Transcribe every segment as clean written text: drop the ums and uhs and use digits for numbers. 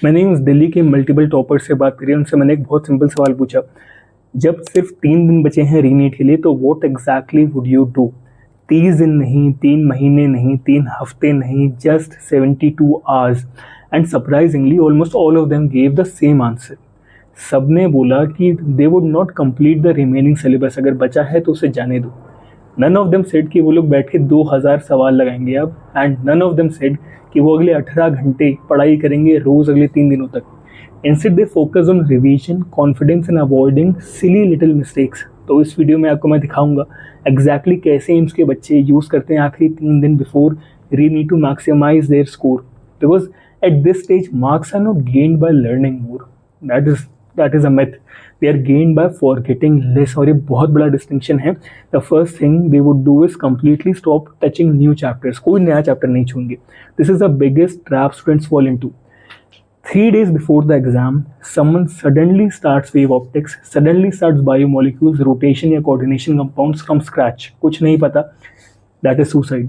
मैंने उस दिल्ली के मल्टीपल टॉपर से बात करी, उनसे मैंने एक बहुत सिंपल सवाल पूछा, जब सिर्फ 3 दिन बचे हैं रीनीट के लिए तो what exactly would you do? 30 दिन नहीं, 3 महीने नहीं, 3 हफ्ते नहीं, just 72 hours. And surprisingly almost all of them gave the same answer. सबने बोला कि they would not complete the remaining syllabus, अगर बचा है तो उसे जाने दो। नन ऑफ देम सेड कि वो लोग बैठ के 2000 सवाल लगाएंगे अब, and none of them said कि वो अगले 18 घंटे पढ़ाई करेंगे रोज अगले 3 दिनों तक। Instead they focus on revision, confidence and avoiding silly little mistakes. तो इस वीडियो में आपको मैं दिखाऊंगा एग्जैक्टली कैसे एम्स के बच्चे यूज़ करते हैं आखिरी 3 दिन before we need to maximise their score, because at this stage marks are not gained by learning more, that is a myth. They are gained by forgetting less, और ये बहुत बड़ा डिस्टिंक्शन है। The first thing they would do is completely stop touching new chapters, कोई नया chapter नहीं छूएंगे। This is the biggest trap students fall into. 3 days before the exam, someone suddenly starts wave optics, suddenly starts biomolecules, rotation या coordination compounds from scratch, कुछ नहीं पता, that is suicide.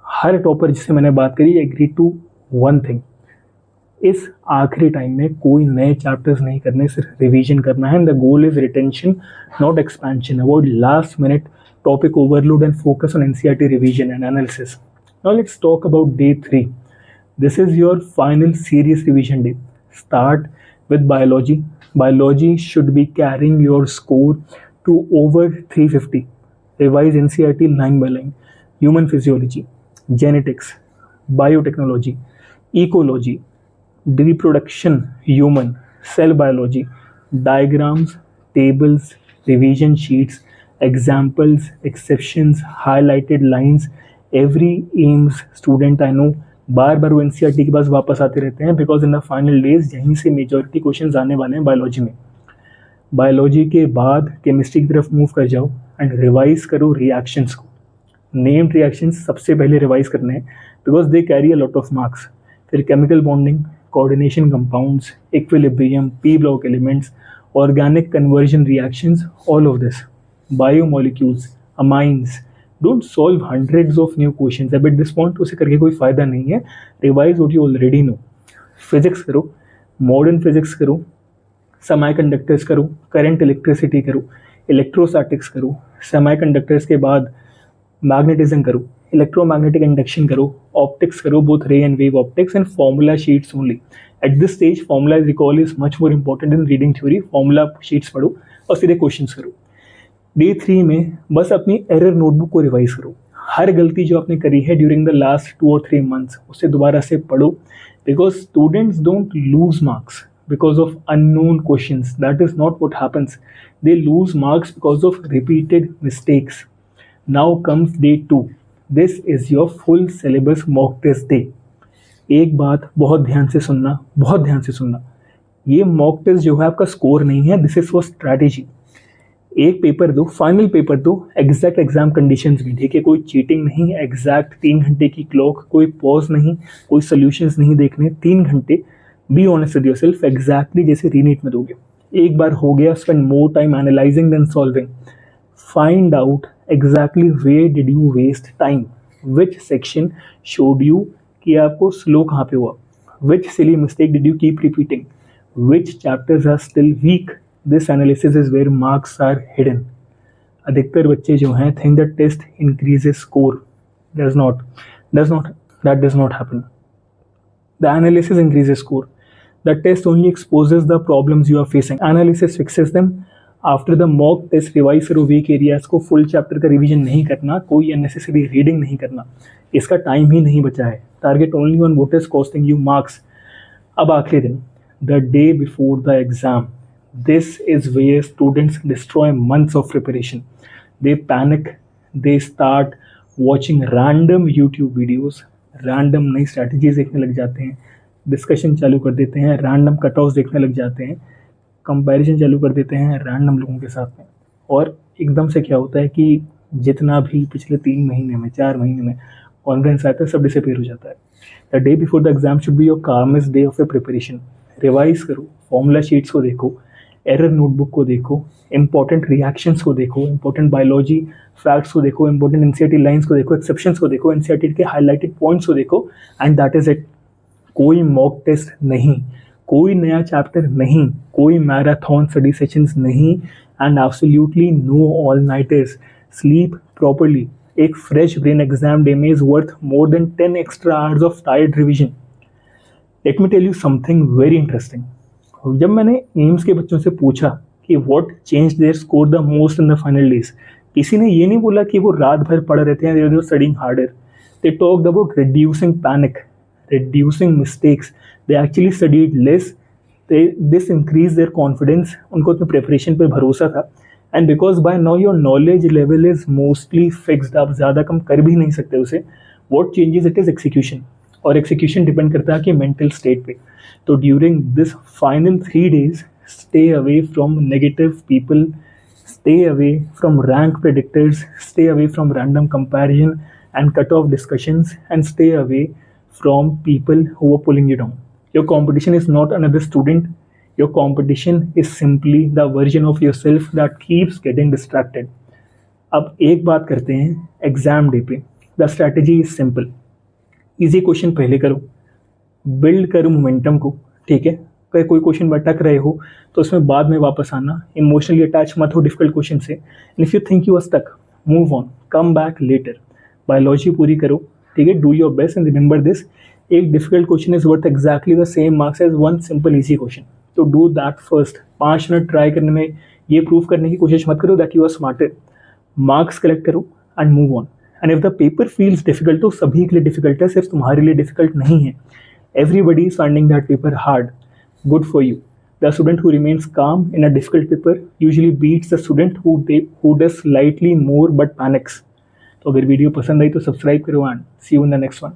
Her topper जिससे मैंने बात करी एग्री टू वन थिंग, इस आखिरी टाइम में कोई नए चैप्टर्स नहीं करने, सिर्फ रिवीजन करना है। And the goal is retention not expansion. Avoid last minute topic overload and focus on NCERT revision and analysis. Now let's talk about day 3. This is your final serious revision day. Start with biology. Biology should be carrying your score to over 350. Revise NCERT line by line. Human physiology, genetics, biotechnology, ecology, reproduction, human, cell biology, diagrams, tables, revision sheets, examples, exceptions, highlighted lines. Every AIMS student I know बार बार वो NCERT के पास वापस आते रहते हैं, because in the final days यहीं से majority questions आने वाले हैं बायोलॉजी में। बायोलॉजी के बाद केमिस्ट्री की तरफ मूव कर जाओ एंड रिवाइज करो रिएक्शंस को। नेम्ड रिएक्शंस सबसे पहले रिवाइज करने हैं, because they carry a lot of marks. फिर chemical bonding, coordination compounds, equilibrium, P block elements, organic conversion reactions, all of this, biomolecules, amines. Don't solve hundreds of new questions at this point, उसे करके कोई फायदा नहीं है। Revise what you already know. Physics करो, modern physics करो, semiconductors करो, current electricity करो, इलेक्ट्रोस्टैटिक्स करो, सेमीकंडक्टर्स के बाद मैग्नेटिज्म करो, इलेक्ट्रोमैग्नेटिक इंडक्शन करो, ऑप्टिक्स करो, बोथ रे and wave optics, and formula sheets only. Eight this stage formula recall is much more important in reading theory. Formula sheets पढ़ो और सीधे क्वेश्चंस करो। डे 3 में बस अपनी एरर नोटबुक को रिवाइज करो। हर गलती जो आपने करी है ड्यूरिंग द लास्ट 2 और 3 मंथ्स उसे दोबारा से पढ़ो, because students don't lose marks because of unknown questions, that is not what happens. They lose marks because of repeated mistakes. Now comes day 2. This is your full syllabus mock test day. एक बात बहुत ध्यान से सुनना, बहुत ध्यान से सुनना, ये मॉक टेस्ट जो है आपका स्कोर नहीं है, दिस इज फॉर स्ट्रैटेजी। एक पेपर दो, फाइनल पेपर दो, एग्जैक्ट एग्जाम कंडीशंस में, ठीक है, कोई चीटिंग नहीं, एग्जैक्ट 3 घंटे की क्लॉक, कोई पॉज नहीं, कोई सोल्यूशंस नहीं देखने, 3 घंटे। Be honest with yourself, exactly जैसे रीनीट में दोगे। एक बार हो गया, spend more time analysing than solving. Find out exactly where did you waste time, which section showed you कि आपको स्लो कहाँ पे हुआ, which silly mistake did you keep repeating, which chapters are still weak. This analysis is where marks are hidden. अधिकतर बच्चे जो हैं think that test increases score. That does not happen. The analysis increases score. The test only exposes the problems you are facing. Analysis fixes them. After the mock test, revise करो weak areas को, full chapter का revision नहीं करना, कोई unnecessary reading नहीं करना, इसका time ही नहीं बचा है। Target only on what is costing you marks. अब आखिरी दिन, the day before the exam. This is where students destroy months of preparation. They panic, they start watching random YouTube videos, random नई strategies देखने लग जाते हैं, discussion चालू कर देते हैं, random cutoffs देखने लग जाते हैं, comparison चालू कर देते हैं random लोगों के साथ में। और एकदम से क्या होता है कि जितना भी पिछले 3 महीने में, 4 महीने में कॉन्फिडेंस आता है, सब डिसअपीयर हो जाता है। The day before the exam should be your calmest day of your preparation. Revise करो, फॉर्मूला शीट्स को देखो, एरर नोटबुक को देखो, इंपॉर्टेंट रिएक्शंस को देखो, इंपॉर्टेंट बायोलॉजी फैक्ट्स को देखो, इंपॉर्टेंट एनसीईआरटी लाइंस को देखो, एक्सेप्शंस को देखो, एनसीईआरटी के हाईलाइटेड पॉइंट्स को देखो, एंड दैट इज इट। कोई मॉक टेस्ट नहीं, कोई नया चैप्टर नहीं, कोई मैराथन स्टडी सेशंस नहीं, and absolutely no all nighters. Sleep properly. एक फ्रेश ब्रेन एग्जाम डे में is worth more than 10 extra hours of tired revision. Let me tell you something very interesting. जब मैंने एम्स के बच्चों से पूछा कि what change their score the most in the final days, किसी ने ये नहीं बोला कि वो रात भर पढ़ रहे थे, they were studying harder. They talked about reducing panic, reducing mistakes. They actually studied less. This increased their confidence. उनको अपने प्रिपरेशन पर भरोसा था. And because by now your knowledge level is mostly fixed, आप ज़्यादा कम कर भी नहीं सकते उसे. What changes it is execution. और execution डिपेंड करता है कि mental state पे. तो during this final 3 days, stay away from negative people, stay away from rank predictors, stay away from random comparison and cut off discussions, and stay away from people who are pulling you down. Your competition is not another student. Your competition is simply the version of yourself that keeps getting distracted. अब एक बात करते हैं exam day पे. The strategy is simple. Easy question पहले करो, build करो momentum को. ठीक है, अगर कोई क्वेश्चन में अटक रहे हो तो उसमें बाद में वापस आना. इमोशनली अटैच मत हो डिफिकल्ट क्वेश्चन से. And if you think you are stuck, move on, come back later. Biology पूरी करो. ठीक है, do your best and remember this, एक difficult question is worth exactly the same marks as one simple easy question. तो do that first. 5 minute try करने में ये prove करने की कोशिश मत करो that you are smarter. Marks collect करो and move on. And if the paper feels difficult, तो सभी के लिए डिफिकल्ट है, सिर्फ तुम्हारे लिए डिफिकल्ट नहीं है. Everybody is finding that paper hard. Good for you. The student who remains calm in a difficult paper usually beats the student who does slightly more but panics. तो अगर वीडियो पसंद आई तो सब्सक्राइब करो and see you in the next one.